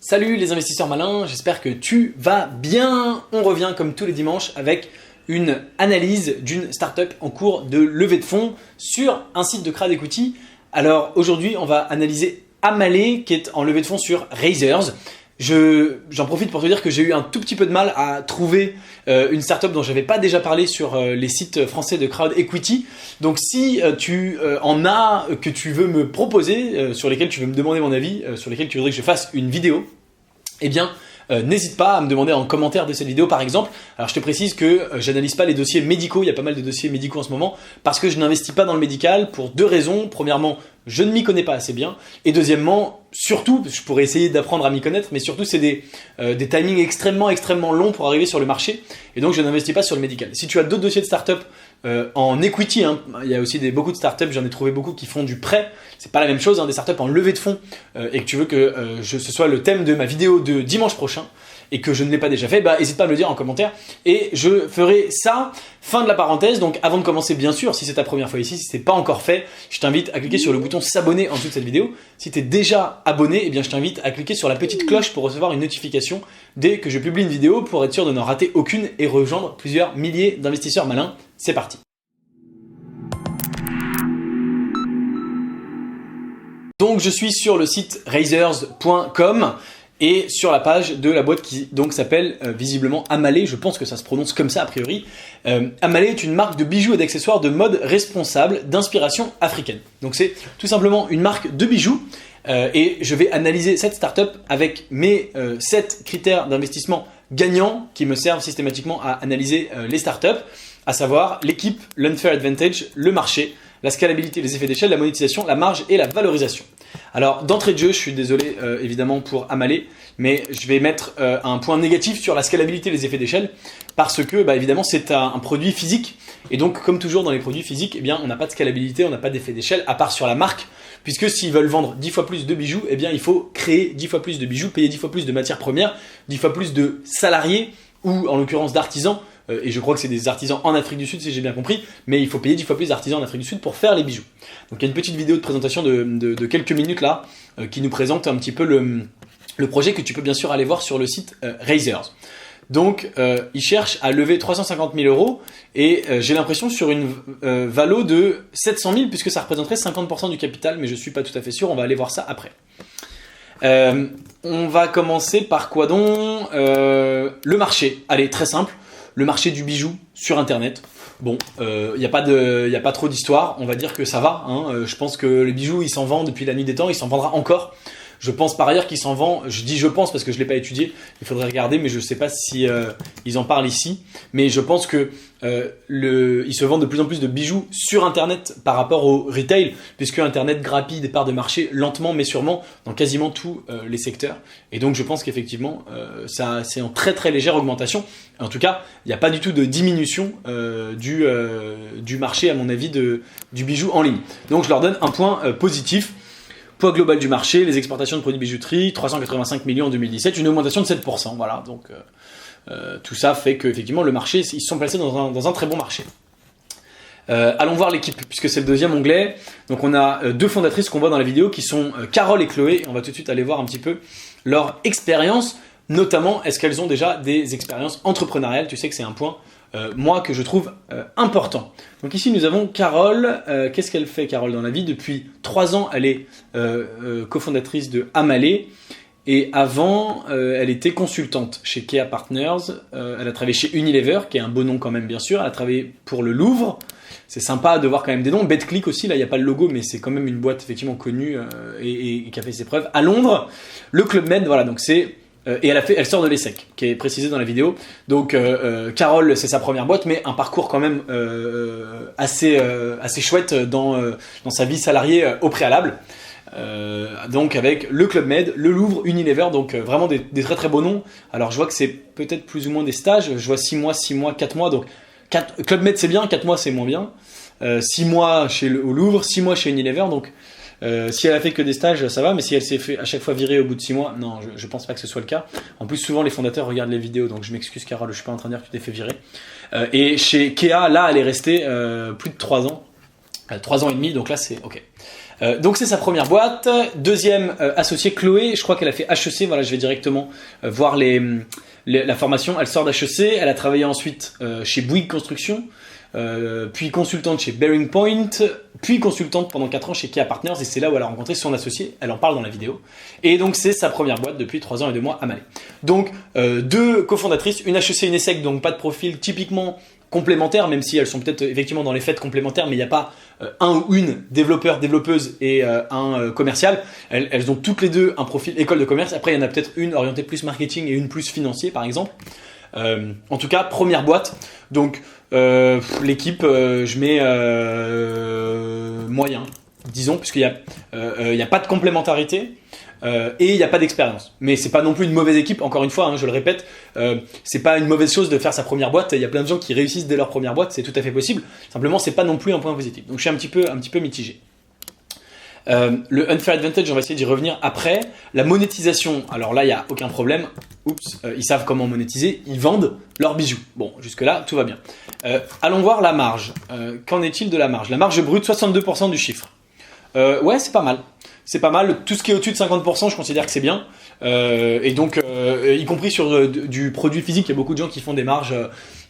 Salut les investisseurs malins, j'espère que tu vas bien. On revient comme tous les dimanches avec une analyse d'une startup en cours de levée de fonds sur un site de Crowd Equity. Alors aujourd'hui, on va analyser Amalé qui est en levée de fonds sur Raisers. J'en profite pour te dire que j'ai eu un tout petit peu de mal à trouver une startup dont j'avais pas déjà parlé sur les sites français de Crowd Equity. Donc si tu en as que tu veux me proposer, sur lesquels tu veux me demander mon avis, sur lesquels tu voudrais que je fasse une vidéo, eh bien n'hésite pas à me demander en commentaire de cette vidéo par exemple. Alors je te précise que j'analyse pas les dossiers médicaux, il y a pas mal de dossiers médicaux en ce moment, parce que je n'investis pas dans le médical pour deux raisons. Premièrement, je ne m'y connais pas assez bien, et deuxièmement, surtout, je pourrais essayer d'apprendre à m'y connaître, mais surtout c'est des timings extrêmement longs pour arriver sur le marché, et donc je n'investis pas sur le médical. Si tu as d'autres dossiers de start-up en equity, il y a aussi beaucoup de startups, j'en ai trouvé beaucoup qui font du prêt, c'est pas la même chose, des startups en levée de fonds, et que tu veux que ce soit le thème de ma vidéo de dimanche prochain, et que je ne l'ai pas déjà fait, n'hésite pas à me le dire en commentaire, et je ferai ça. Fin de la parenthèse. Donc avant de commencer, bien sûr, si c'est ta première fois ici, si ce n'est pas encore fait, je t'invite à cliquer sur le bouton s'abonner en dessous de cette vidéo. Si tu es déjà abonné, eh bien, je t'invite à cliquer sur la petite cloche pour recevoir une notification dès que je publie une vidéo, pour être sûr de n'en rater aucune et rejoindre plusieurs milliers d'investisseurs malins. C'est parti. Donc je suis sur le site raisers.com et sur la page de la boîte qui donc s'appelle visiblement Amalé, je pense que ça se prononce comme ça a priori. Amalé est une marque de bijoux et d'accessoires de mode responsable d'inspiration africaine. Donc c'est tout simplement une marque de bijoux et je vais analyser cette startup avec mes 7 critères d'investissement gagnants qui me servent systématiquement à analyser les startups, à savoir l'équipe, l'unfair advantage, le marché, la scalabilité, les effets d'échelle, la monétisation, la marge et la valorisation. Alors d'entrée de jeu, je suis désolé évidemment pour Amalé, mais je vais mettre un point négatif sur la scalabilité et les effets d'échelle, parce que évidemment c'est un produit physique, et donc comme toujours dans les produits physiques, eh bien, on n'a pas de scalabilité, on n'a pas d'effet d'échelle, à part sur la marque, puisque s'ils veulent vendre 10 fois plus de bijoux, eh bien, il faut créer 10 fois plus de bijoux, payer 10 fois plus de matières premières, 10 fois plus de salariés, ou en l'occurrence d'artisans, et je crois que c'est des artisans en Afrique du Sud si j'ai bien compris, mais il faut payer 10 fois plus d'artisans en Afrique du Sud pour faire les bijoux. Donc il y a une petite vidéo de présentation de quelques minutes là, qui nous présente un petit peu le projet, que tu peux bien sûr aller voir sur le site Raisers. Donc ils cherchent à lever 350 000 euros et j'ai l'impression sur une valo de 700 000, puisque ça représenterait 50% du capital, mais je suis pas tout à fait sûr, on va aller voir ça après. On va commencer par quoi donc le marché. Allez, très simple. Le marché du bijou sur internet. Bon, y a pas trop d'histoire, on va dire que ça va. Je pense que les bijoux, ils s'en vendent depuis la nuit des temps, il s'en vendra encore. Je pense par ailleurs qu'il s'en vend, je dis je pense parce que je ne l'ai pas étudié, il faudrait regarder, mais je ne sais pas si ils en parlent ici. Mais je pense que ils se vendent de plus en plus de bijoux sur internet par rapport au retail, puisque internet grappille des parts de marché lentement mais sûrement dans quasiment tous les secteurs. Et donc je pense qu'effectivement c'est en très légère augmentation. En tout cas, il n'y a pas du tout de diminution du marché, à mon avis, du bijou en ligne. Donc je leur donne un point positif. Poids global du marché, les exportations de produits bijouterie, 385 millions en 2017, une augmentation de 7%. Voilà, donc tout ça fait qu'effectivement le marché, ils se sont placés dans un très bon marché. Allons voir l'équipe, puisque c'est le deuxième onglet. Donc on a deux fondatrices qu'on voit dans la vidéo qui sont Carole et Chloé. On va tout de suite aller voir un petit peu leur expérience, notamment est-ce qu'elles ont déjà des expériences entrepreneuriales. Tu sais que c'est un point moi que je trouve important. Donc ici nous avons Carole. Qu'est-ce qu'elle fait Carole dans la vie? Depuis 3 ans elle est cofondatrice de Amalé, et avant elle était consultante chez Kea Partners. Elle a travaillé chez Unilever, qui est un beau nom quand même bien sûr. Elle a travaillé pour le Louvre. C'est sympa de voir quand même des noms. BetClick aussi, là il n'y a pas le logo, mais c'est quand même une boîte effectivement connue et qui a fait ses preuves. À Londres, le Club Med, voilà, donc c'est... et elle sort de l'ESSEC, qui est précisé dans la vidéo. Donc Carole, c'est sa première boîte, mais un parcours quand même assez chouette dans sa vie salariée au préalable. Donc avec le Club Med, le Louvre, Unilever, donc vraiment des très beaux noms. Alors je vois que c'est peut-être plus ou moins des stages. Je vois 6 mois, 4 mois. Donc Club Med c'est bien, 4 mois c'est moins bien. 6 mois au Louvre, 6 mois chez Unilever, donc... si elle a fait que des stages, ça va, mais si elle s'est fait à chaque fois virer au bout de 6 mois, non, je pense pas que ce soit le cas. En plus, souvent les fondateurs regardent les vidéos, donc je m'excuse Carole, je suis pas en train de dire que tu t'es fait virer. Et chez Kea, là, elle est restée plus de 3 ans. 3 ans et demi, donc là c'est ok. Donc c'est sa première boîte. Deuxième associée, Chloé, je crois qu'elle a fait HEC, voilà, je vais directement voir la formation. Elle sort d'HEC, elle a travaillé ensuite chez Bouygues Construction, puis consultante chez Bearing Point, puis consultante pendant 4 ans chez Kea Partners, et c'est là où elle a rencontré son associé, elle en parle dans la vidéo. Et donc c'est sa première boîte depuis 3 ans et 2 mois à Malais. Donc 2 cofondatrices, une HEC, une ESSEC, donc pas de profil typiquement complémentaires, même si elles sont peut-être effectivement dans les faits complémentaires, mais il n'y a pas un ou une développeur, développeuse et un commercial. Elles ont toutes les deux un profil école de commerce. Après, il y en a peut-être une orientée plus marketing et une plus financier, par exemple. En tout cas, première boîte. Donc, l'équipe, je mets moyen, disons, puisqu'il n'y a pas de complémentarité. Et il n'y a pas d'expérience. Mais c'est pas non plus une mauvaise équipe, encore une fois, hein, je le répète, c'est pas une mauvaise chose de faire sa première boîte. Il y a plein de gens qui réussissent dès leur première boîte, c'est tout à fait possible. Simplement, c'est pas non plus un point positif. Donc je suis un petit peu mitigé. Le unfair advantage, on va essayer d'y revenir après. La monétisation, alors là, il n'y a aucun problème. Ils savent comment monétiser, ils vendent leurs bijoux. Bon, jusque-là, tout va bien. Allons voir la marge. Qu'en est-il de la marge? La marge brute, 62% du chiffre. Ouais, c'est pas mal. C'est pas mal. Tout ce qui est au-dessus de 50%, je considère que c'est bien. Et donc, y compris sur du produit physique, il y a beaucoup de gens qui font des marges.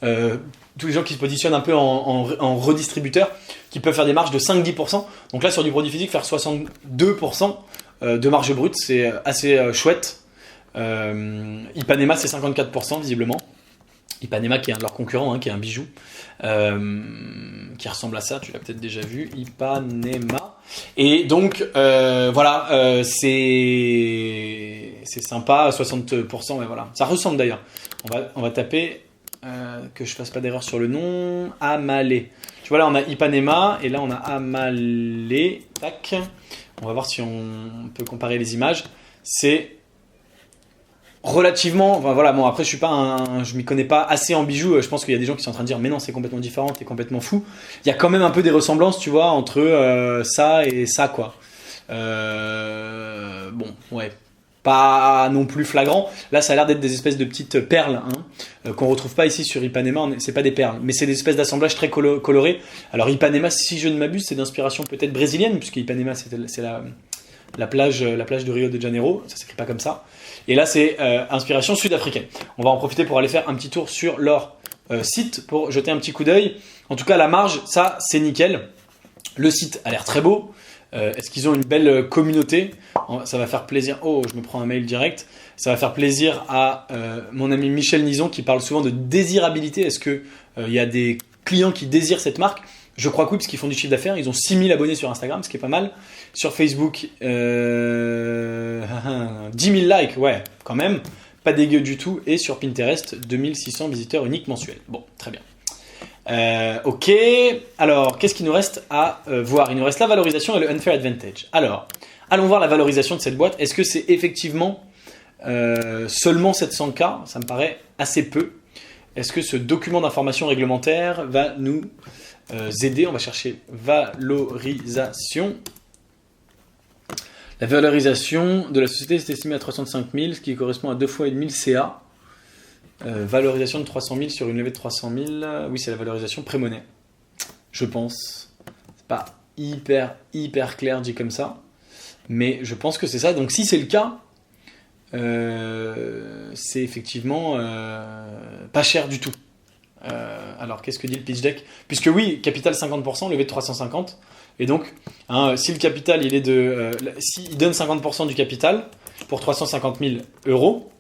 Tous les gens qui se positionnent un peu en redistributeur, qui peuvent faire des marges de 5-10%. Donc là, sur du produit physique, faire 62% de marge brute, c'est assez chouette. Ipanema, c'est 54% visiblement. Ipanema, qui est un de leurs concurrents, hein, qui est un bijou, qui ressemble à ça, tu l'as peut-être déjà vu, Ipanema. Et donc, voilà, c'est sympa, 60%, ouais, voilà. Ça ressemble d'ailleurs. On va taper, que je fasse pas d'erreur sur le nom, Amalé. Tu vois, là, on a Ipanema, et là, on a Amalé. Tac. On va voir si on peut comparer les images. C'est relativement, enfin, voilà, bon après je m'y connais pas assez en bijoux, je pense qu'il y a des gens qui sont en train de dire mais non c'est complètement différent, t'es complètement fou. Il y a quand même un peu des ressemblances, tu vois, entre ça et ça quoi. Bon, ouais, pas non plus flagrant. Là ça a l'air d'être des espèces de petites perles hein, qu'on retrouve pas ici sur Ipanema, c'est pas des perles, mais c'est des espèces d'assemblages très colorés. Alors Ipanema, si je ne m'abuse, c'est d'inspiration peut-être brésilienne, puisque Ipanema c'est la plage de Rio de Janeiro, ça s'écrit pas comme ça. Et là, c'est inspiration sud-africaine. On va en profiter pour aller faire un petit tour sur leur site pour jeter un petit coup d'œil. En tout cas, la marge, ça, c'est nickel. Le site a l'air très beau. Est-ce qu'ils ont une belle communauté? Ça va faire plaisir. Oh, je me prends un mail direct. Ça va faire plaisir à mon ami Michel Nison qui parle souvent de désirabilité. Est-ce qu'il y a des clients qui désirent cette marque? Je crois que oui, parce qu'ils font du chiffre d'affaires. Ils ont 6000 abonnés sur Instagram, ce qui est pas mal. Sur Facebook, 10 000 likes, ouais, quand même. Pas dégueu du tout. Et sur Pinterest, 2600 visiteurs uniques mensuels. Bon, très bien. Ok. Alors, qu'est-ce qu'il nous reste à voir? Il nous reste la valorisation et le unfair advantage. Alors, allons voir la valorisation de cette boîte. Est-ce que c'est effectivement seulement 700K? Ça me paraît assez peu. Est-ce que ce document d'information réglementaire va nous aider? On va chercher valorisation. La valorisation de la société est estimée à 305 000, ce qui correspond à 2 fois et demi le CA. Valorisation de 300 000 sur une levée de 300 000. Oui, c'est la valorisation pré-monnaie. Je pense. C'est pas hyper clair dit comme ça. Mais je pense que c'est ça. Donc si c'est le cas, c'est effectivement pas cher du tout. Alors qu'est-ce que dit le pitch deck? Puisque oui, capital 50%, levée de 350. Et donc, hein, si le capital, il est s'il donne 50% du capital pour 350 000 euros,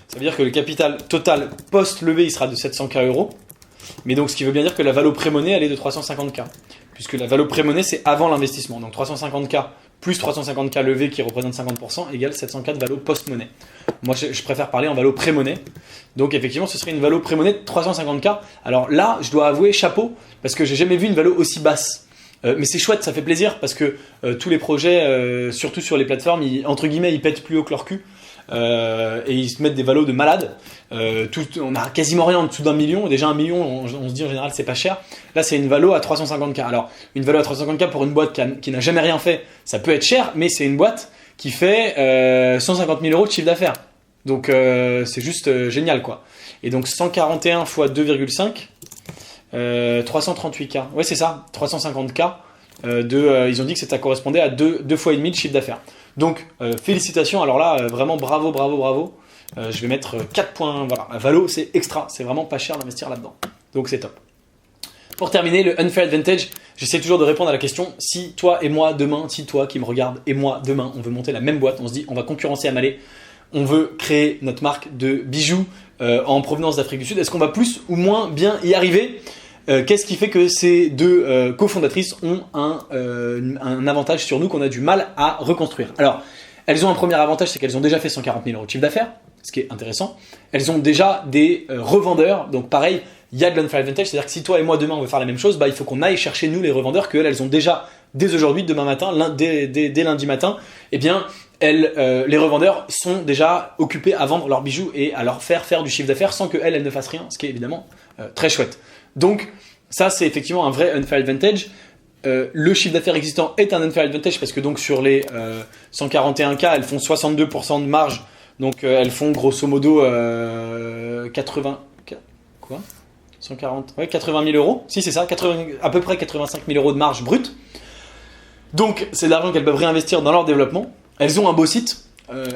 ça veut dire que le capital total post-levée, il sera de 700K euros. Mais donc, ce qui veut bien dire que la valo pré-monnaie, elle est de 350K. Puisque la valo pré-monnaie, c'est avant l'investissement. Donc 350K plus 350K levée qui représente 50% égale 700K de valo post-monnaie. Moi, je préfère parler en valo pré-monnaie. Donc effectivement, ce serait une valo pré-monnaie de 350K. Alors là, je dois avouer, chapeau, parce que j'ai jamais vu une valo aussi basse. Mais c'est chouette, ça fait plaisir parce que tous les projets, surtout sur les plateformes, entre guillemets, ils pètent plus haut que leur cul. Et ils se mettent des valos de malades. On a quasiment rien en dessous d'1 million. Déjà 1 million, on se dit en général c'est pas cher. Là c'est une valo à 350K. Alors une valo à 350K pour une boîte qui n'a jamais rien fait, ça peut être cher, mais c'est une boîte qui fait 150 000 euros de chiffre d'affaires. Donc c'est juste génial quoi. Et donc 141 x 2,5, 338K. Ouais c'est ça, 350K. ils ont dit que ça correspondait à 2 fois et demi de chiffre d'affaires. Donc félicitations, alors là vraiment bravo. Je vais mettre 4 points, voilà, Valo c'est extra, c'est vraiment pas cher d'investir là-dedans. Donc c'est top. Pour terminer, le Unfair Advantage, j'essaie toujours de répondre à la question, si toi et moi demain, si toi qui me regarde et moi demain, on veut monter la même boîte, on se dit on va concurrencer Amalé, on veut créer notre marque de bijoux en provenance d'Afrique du Sud, est-ce qu'on va plus ou moins bien y arriver ? Qu'est-ce qui fait que ces deux cofondatrices ont un avantage sur nous qu'on a du mal à reconstruire ? Alors, elles ont un premier avantage, c'est qu'elles ont déjà fait 140 000 € de chiffre d'affaires, ce qui est intéressant. Elles ont déjà des revendeurs, donc pareil, il y a de l'unfair advantage, c'est-à-dire que si toi et moi demain on veut faire la même chose, il faut qu'on aille chercher nous les revendeurs qu'elles ont déjà dès aujourd'hui, demain matin, dès lundi matin, eh bien les revendeurs sont déjà occupés à vendre leurs bijoux et à leur faire du chiffre d'affaires sans qu'elles ne fassent rien, ce qui est évidemment très chouette. Donc ça c'est effectivement un vrai unfair advantage. Le chiffre d'affaires existant est un unfair advantage parce que donc sur les 141K, elles font 62% de marge, donc elles font grosso modo 80 000 €. Si c'est ça, à peu près 85 000 € de marge brute. Donc c'est de l'argent qu'elles peuvent réinvestir dans leur développement. Elles ont un beau site,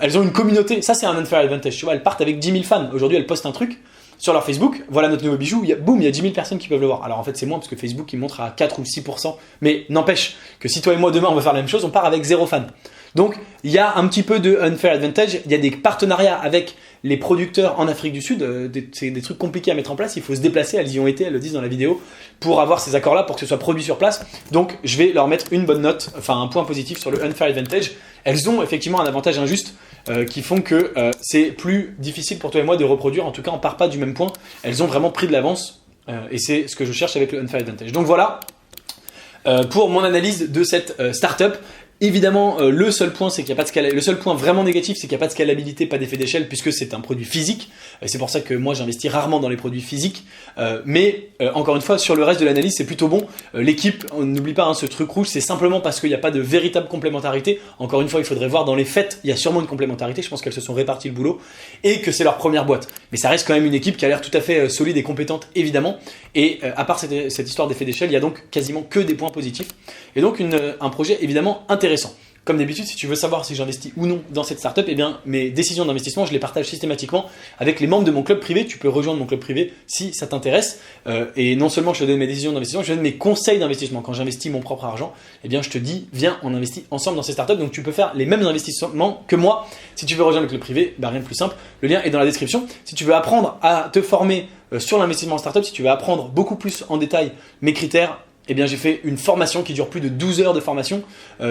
elles ont une communauté. Ça c'est un unfair advantage. Tu vois, elles partent avec 10 000 fans. Aujourd'hui elles postent un truc sur leur Facebook. Voilà notre nouveau bijou. Il y a 10 000 personnes qui peuvent le voir. Alors en fait c'est moins parce que Facebook il montre à 4 ou 6%. Mais n'empêche que si toi et moi demain on veut faire la même chose, on part avec 0 fans. Donc il y a un petit peu de unfair advantage. Il y a des partenariats avec les producteurs en Afrique du Sud, c'est des trucs compliqués à mettre en place, il faut se déplacer, elles y ont été, elles le disent dans la vidéo, pour avoir ces accords-là, pour que ce soit produit sur place. Donc je vais leur mettre une bonne note, enfin un point positif sur le unfair advantage. Elles ont effectivement un avantage injuste qui font que c'est plus difficile pour toi et moi de reproduire, en tout cas on part pas du même point, elles ont vraiment pris de l'avance et c'est ce que je cherche avec le unfair advantage. Donc voilà pour mon analyse de cette startup. Évidemment, le seul point, c'est qu'il y a pas de scalabilité. Le seul point vraiment négatif, c'est qu'il n'y a pas de scalabilité, pas d'effet d'échelle, puisque c'est un produit physique. C'est pour ça que moi, j'investis rarement dans les produits physiques. Mais encore une fois, sur le reste de l'analyse, c'est plutôt bon. L'équipe, n'oublie pas, ce truc rouge, c'est simplement parce qu'il n'y a pas de véritable complémentarité. Encore une fois, il faudrait voir dans les faits, il y a sûrement une complémentarité. Je pense qu'elles se sont réparties le boulot et que c'est leur première boîte. Mais ça reste quand même une équipe qui a l'air tout à fait solide et compétente, évidemment. Et à part cette histoire d'effet d'échelle, il y a donc quasiment que des points positifs. Et donc un projet évidemment intéressant. Comme d'habitude, si tu veux savoir si j'investis ou non dans cette startup, eh bien mes décisions d'investissement, je les partage systématiquement avec les membres de mon club privé. Tu peux rejoindre mon club privé si ça t'intéresse. Et non seulement je te donne mes décisions d'investissement, je te donne mes conseils d'investissement. Quand j'investis mon propre argent, eh bien je te dis, viens, on investit ensemble dans ces startups. Donc tu peux faire les mêmes investissements que moi. Si tu veux rejoindre le club privé, rien de plus simple. Le lien est dans la description. Si tu veux apprendre à te former sur l'investissement en startup, si tu veux apprendre beaucoup plus en détail mes critères, eh bien, j'ai fait une formation qui dure plus de 12 heures de formation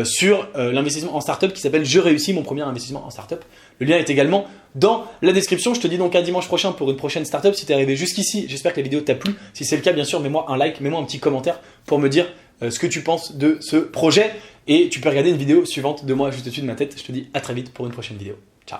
sur l'investissement en startup qui s'appelle « Je réussis mon premier investissement en startup ». Le lien est également dans la description. Je te dis donc à dimanche prochain pour une prochaine startup. Si tu es arrivé jusqu'ici, j'espère que la vidéo t'a plu. Si c'est le cas, bien sûr, mets-moi un like, mets-moi un petit commentaire pour me dire ce que tu penses de ce projet. Et tu peux regarder une vidéo suivante de moi juste au-dessus de ma tête. Je te dis à très vite pour une prochaine vidéo. Ciao.